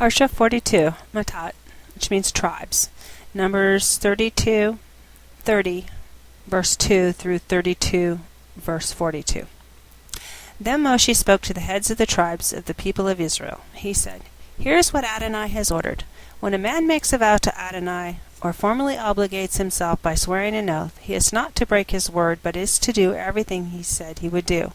Parsha 42, Mattot, which means tribes. Numbers 32:30, verse 2 through 32, verse 42. Then Moshe spoke to the heads of the tribes of the people of Israel. He said, "Here is what Adonai has ordered. When a man makes a vow to Adonai, or formally obligates himself by swearing an oath, he is not to break his word, but is to do everything he said he would do.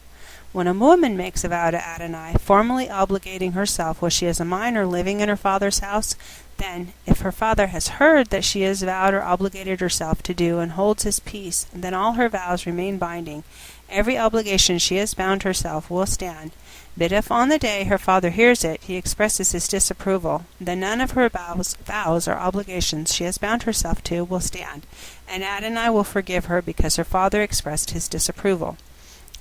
When a woman makes a vow to Adonai, formally obligating herself while she is a minor living in her father's house, then, if her father has heard that she has vowed or obligated herself to do and holds his peace, then all her vows remain binding. Every obligation she has bound herself will stand. But if on the day her father hears it, he expresses his disapproval, then none of her vows or obligations she has bound herself to will stand, and Adonai will forgive her because her father expressed his disapproval.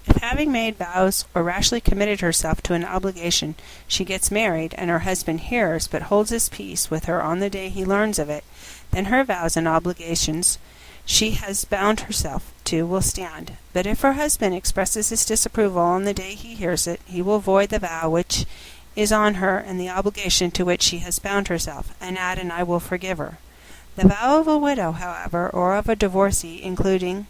If having made vows or rashly committed herself to an obligation, she gets married, and her husband hears but holds his peace with her on the day he learns of it, then her vows and obligations she has bound herself to will stand. But if her husband expresses his disapproval on the day he hears it, he will void the vow which is on her and the obligation to which she has bound herself, and Adonai will forgive her. The vow of a widow, however, or of a divorcee, including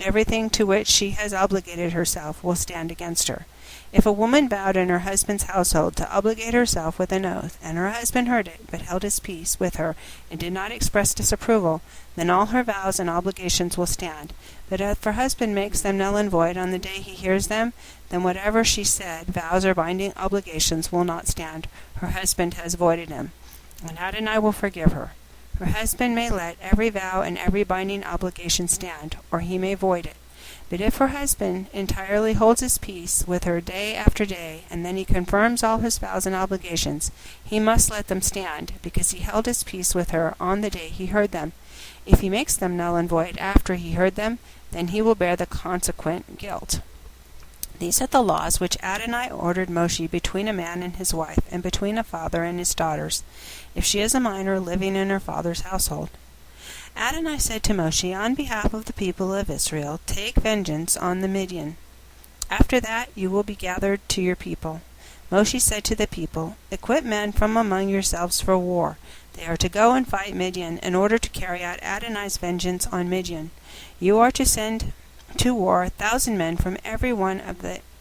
everything to which she has obligated herself, will stand against her. If a woman vowed in her husband's household to obligate herself with an oath, and her husband heard it, but held his peace with her, and did not express disapproval, then all her vows and obligations will stand. But if her husband makes them null and void on the day he hears them, then whatever she said, vows or binding obligations, will not stand. Her husband has voided them, and Adonai will forgive her. Her husband may let every vow and every binding obligation stand, or he may void it. But if her husband entirely holds his peace with her day after day, and then he confirms all his vows and obligations, he must let them stand, because he held his peace with her on the day he heard them. If he makes them null and void after he heard them, then he will bear the consequent guilt. These are the laws which Adonai ordered Moshe between a man and his wife, and between a father and his daughters, if she is a minor living in her father's household. Adonai said to Moshe, on behalf of the people of Israel, take vengeance on the Midian. After that you will be gathered to your people. Moshe said to the people, equip men from among yourselves for war. They are to go and fight Midian in order to carry out Adonai's vengeance on Midian. You are to send to war 1,000 men from every one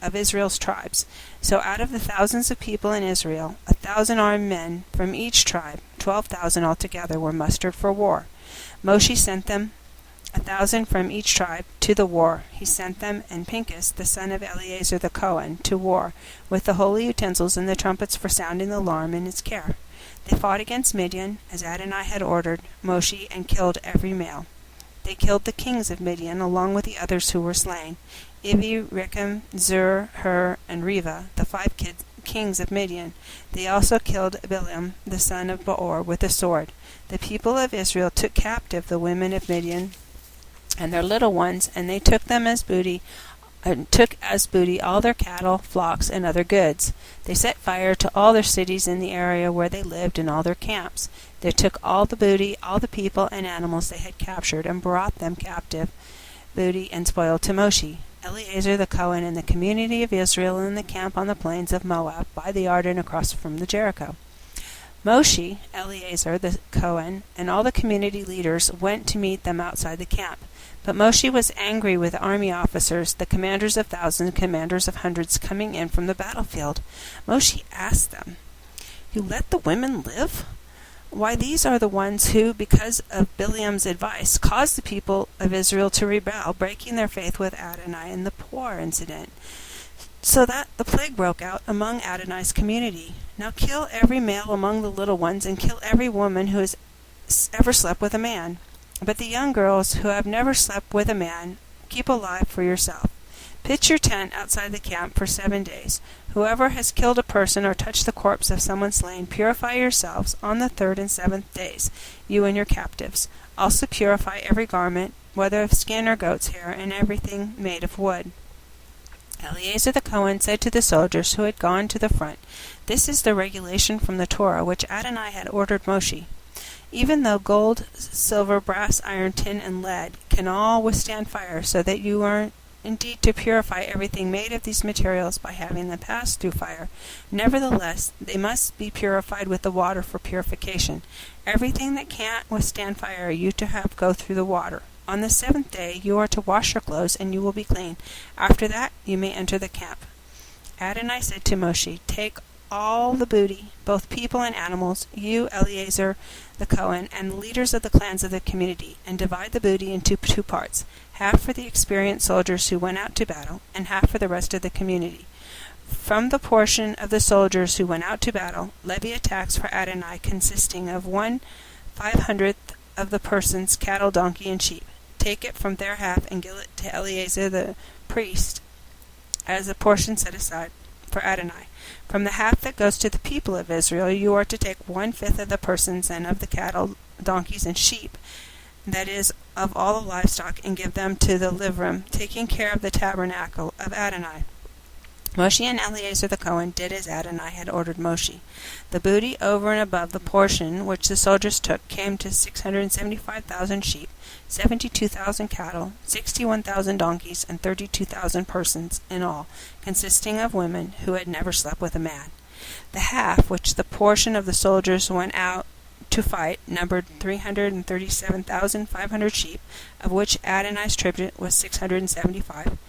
of Israel's tribes. So out of the thousands of people in Israel, 1,000 armed men from each tribe, 12,000 altogether, were mustered for war. Moshe sent them 1,000 from each tribe to the war. He sent them and Pinchas, the son of Eleazar the Cohen, to war, with the holy utensils and the trumpets for sounding the alarm in his care. They fought against Midian, as Adonai had ordered Moshe, and killed every male. They killed the kings of Midian, along with the others who were slain, Ivi, Rechem, Zur, Hur, and Reva, the 5 kings of Midian. They also killed Bileam, the son of Beor, with a sword. The people of Israel took captive the women of Midian and their little ones, and they took as booty all their cattle, flocks, and other goods. They set fire to all their cities in the area where they lived and all their camps. They took all the booty, all the people and animals they had captured, and brought them captive, booty and spoil to Moshe, Eleazar the Cohen, and the community of Israel in the camp on the plains of Moab, by the Jordan across from the Jericho. Moshe, Eleazar the Cohen, and all the community leaders went to meet them outside the camp. But Moshe was angry with the army officers, the commanders of thousands, commanders of hundreds, coming in from the battlefield. Moshe asked them, "You let the women live? Why, these are the ones who, because of Bileam's advice, caused the people of Israel to rebel, breaking their faith with Adonai in the Peor incident, so that the plague broke out among Adonai's community. Now kill every male among the little ones, and kill every woman who has ever slept with a man. But the young girls who have never slept with a man, keep alive for yourself. Pitch your tent outside the camp for 7 days. Whoever has killed a person or touched the corpse of someone slain, purify yourselves on the 3rd and 7th days, you and your captives. Also purify every garment, whether of skin or goat's hair, and everything made of wood." Eleazar the Cohen said to the soldiers who had gone to the front, "This is the regulation from the Torah which Adonai had ordered Moshe. Even though gold, silver, brass, iron, tin, and lead can all withstand fire, so that you are indeed to purify everything made of these materials by having them pass through fire. Nevertheless, they must be purified with the water for purification. Everything that can't withstand fire you to have go through the water. On the seventh day you are to wash your clothes, and you will be clean. After that you may enter the camp. Adonai said to Moshe, Take all the booty, both people and animals, you, Eleazar the Cohen, and the leaders of the clans of the community, and divide the booty into two parts, half for the experienced soldiers who went out to battle, and half for the rest of the community. From the portion of the soldiers who went out to battle, levy a tax for Adonai consisting of 1/500th of the person's cattle, donkey, and sheep. Take it from their half and give it to Eleazar the priest as a portion set aside for Adonai. From the half that goes to the people of Israel, you are to take 1/5 of the persons and of the cattle, donkeys, and sheep, that is, of all the livestock, and give them to the Livrim, taking care of the tabernacle of Adonai. Moshe and Eleazar the Cohen did as Adonai had ordered Moshe. The booty over and above the portion which the soldiers took came to 675,000 sheep, 72,000 cattle, 61,000 donkeys, and 32,000 persons in all, consisting of women who had never slept with a man. The half which the portion of the soldiers went out to fight numbered 337,500 sheep, of which Adonai's tribute was 675,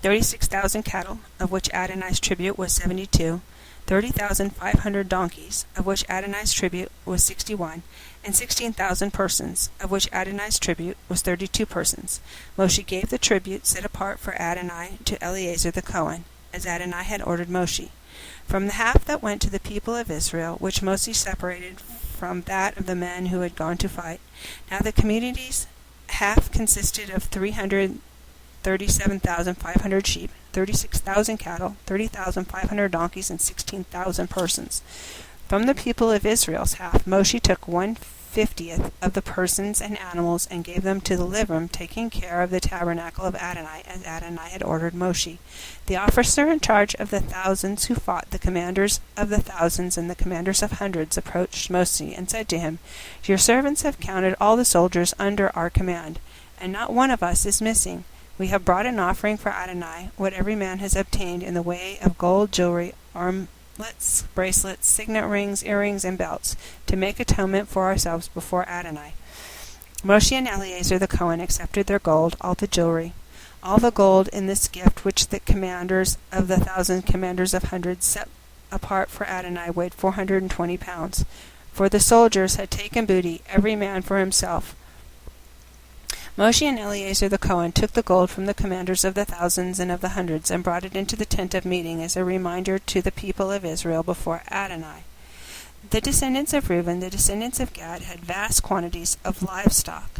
36,000 cattle, of which Adonai's tribute was 72, 30,500 donkeys, of which Adonai's tribute was 61, and 16,000 persons, of which Adonai's tribute was 32 persons. Moshe gave the tribute set apart for Adonai to Eleazar the Cohen, as Adonai had ordered Moshe. From the half that went to the people of Israel, which Moshe separated from that of the men who had gone to fight. Now the community's half consisted of 337,500 sheep, 36,000 cattle, 30,500 donkeys, and 16,000 persons. From the people of Israel's half, Moshe took 1/50th of the persons and animals and gave them to the Livrim, taking care of the tabernacle of Adonai, as Adonai had ordered Moshe. The officer in charge of the thousands who fought, the commanders of the thousands and the commanders of hundreds, approached Moshe and said to him, Your servants have counted all the soldiers under our command, and not one of us is missing. We have brought an offering for Adonai, what every man has obtained in the way of gold jewelry, armlets, bracelets, signet rings, earrings, and belts, to make atonement for ourselves before Adonai. Moshe and Eleazar the Cohen accepted their gold, all the jewelry. All the gold in this gift which the commanders of the thousand, commanders of hundreds, set apart for Adonai weighed 420 pounds. For the soldiers had taken booty, every man for himself. Moshe and Eleazar the Cohen took the gold from the commanders of the thousands and of the hundreds, and brought it into the tent of meeting as a reminder to the people of Israel before Adonai. The descendants of Reuben, the descendants of Gad, had vast quantities of livestock.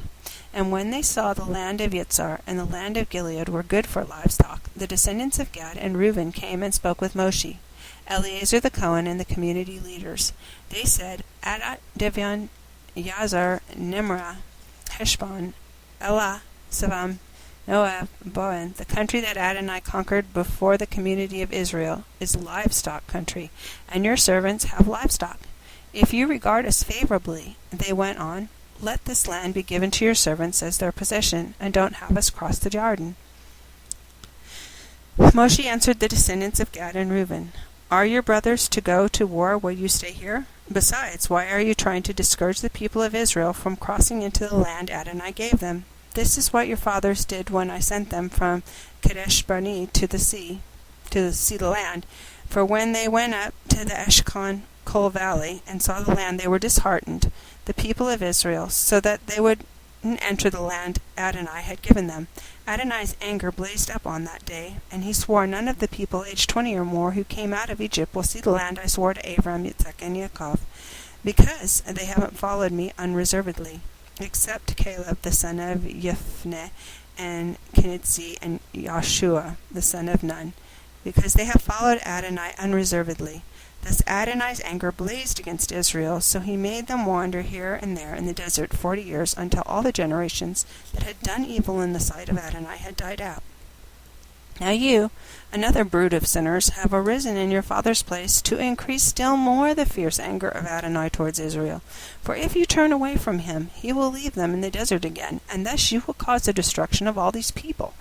And when they saw the land of Yitzhar and the land of Gilead were good for livestock, the descendants of Gad and Reuben came and spoke with Moshe, Eleazar the Cohen, and the community leaders. They said, Adat, Divion, Yazar, Nimrah, Heshbon, Elah, Savam, Moab, Boan, the country that Adonai conquered before the community of Israel, is livestock country, and your servants have livestock. If you regard us favorably, they went on, let this land be given to your servants as their possession, and don't have us cross the Jordan. Moshe answered the descendants of Gad and Reuben, Are your brothers to go to war while you stay here? Besides, why are you trying to discourage the people of Israel from crossing into the land Adonai gave them? This is what your fathers did when I sent them from Kadesh Barnea to see the land. For when they went up to the Eshkol valley and saw the land, they were disheartened, the people of Israel, so that they wouldn't enter the land Adonai had given them. Adonai's anger blazed up on that day, and he swore none of the people aged 20 or more who came out of Egypt will see the land I swore to Abram, Yitzchak, and Yaakov, because they haven't followed me unreservedly, except Caleb the son of Yephuneh, and Kenizzi, and Joshua the son of Nun, because they have followed Adonai unreservedly. Thus Adonai's anger blazed against Israel, so he made them wander here and there in the desert 40 years, until all the generations that had done evil in the sight of Adonai had died out. Now you, another brood of sinners, have arisen in your father's place to increase still more the fierce anger of Adonai towards Israel. For if you turn away from him, he will leave them in the desert again, and thus you will cause the destruction of all these people.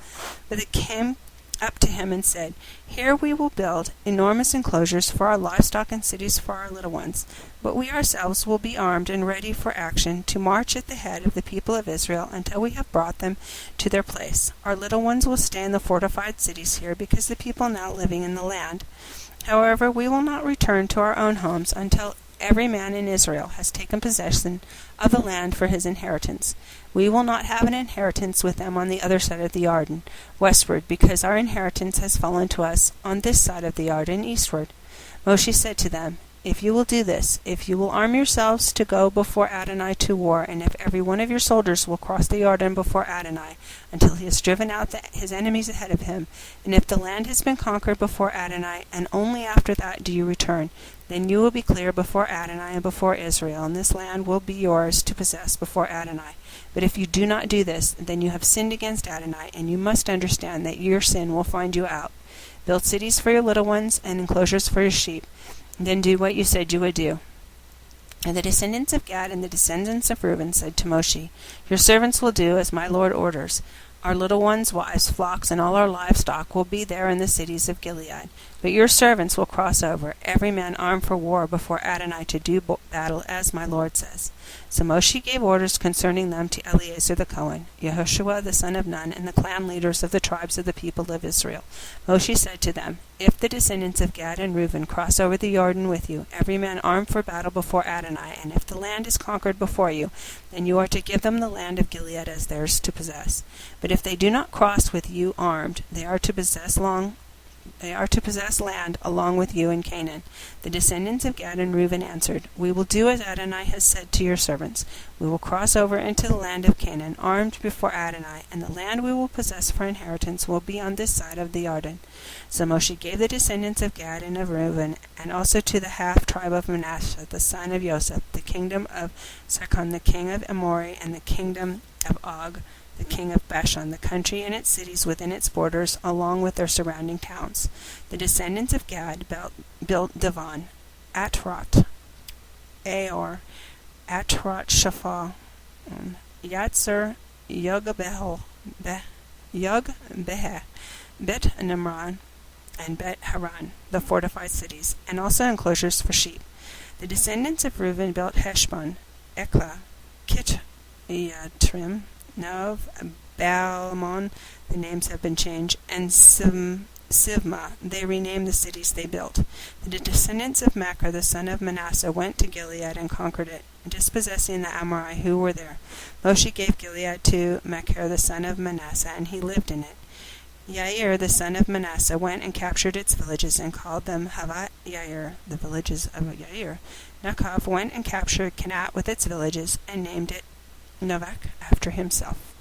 But they came up to him and said, Here we will build enormous enclosures for our livestock and cities for our little ones. But we ourselves will be armed and ready for action to march at the head of the people of Israel until we have brought them to their place. Our little ones will stay in the fortified cities here because the people now living in the land. However, we will not return to our own homes until every man in Israel has taken possession of the land for his inheritance. We will not have an inheritance with them on the other side of the Jordan, westward, because our inheritance has fallen to us on this side of the Jordan, eastward. Moshe said to them, If you will do this, if you will arm yourselves to go before Adonai to war, and if every one of your soldiers will cross the Jordan before Adonai, until he has driven out his enemies ahead of him, and if the land has been conquered before Adonai, and only after that do you return, then you will be clear before Adonai and before Israel, and this land will be yours to possess before Adonai. But if you do not do this, then you have sinned against Adonai, and you must understand that your sin will find you out. Build cities for your little ones and enclosures for your sheep. Then do what you said you would do. And the descendants of Gad and the descendants of Reuben said to Moshe, Your servants will do as my Lord orders. Our little ones, wives, flocks, and all our livestock will be there in the cities of Gilead. But your servants will cross over, every man armed for war before Adonai to do battle, as my Lord says. So Moshe gave orders concerning them to Eleazar the Cohen, Yehoshua the son of Nun, and the clan leaders of the tribes of the people of Israel. Moshe said to them, If the descendants of Gad and Reuben cross over the Jordan with you, every man armed for battle before Adonai, and if the land is conquered before you, then you are to give them the land of Gilead as theirs to possess. But if they do not cross with you armed, they are to possess land along with you in Canaan. The descendants of Gad and Reuben answered, We will do as Adonai has said to your servants. We will cross over into the land of Canaan, armed before Adonai, and the land we will possess for inheritance will be on this side of the Jordan. So Moshe gave the descendants of Gad and of Reuben, and also to the half-tribe of Manasseh, the son of Joseph, the kingdom of Sihon, the king of Amori, and the kingdom of Og, the king of Bashan, the country and its cities within its borders, along with their surrounding towns. The descendants of Gad built Divan, Atrot, Aor, Atrot Shapha, Yatzer, Yogabeh, Bet Nimran, and Bet Haran, the fortified cities, and also enclosures for sheep. The descendants of Reuben built Heshbon, Eklah, Kiriath-Jearim, Nov, Baalmon, the names have been changed, and Sivma, they renamed the cities they built. The descendants of Machir, the son of Manasseh, went to Gilead and conquered it, dispossessing the Amorite who were there. Moshe gave Gilead to Machir, the son of Manasseh, and he lived in it. Yair, the son of Manasseh, went and captured its villages and called them Havat Yair, the villages of Yair. Nakav went and captured Kenat with its villages and named it Novak after himself.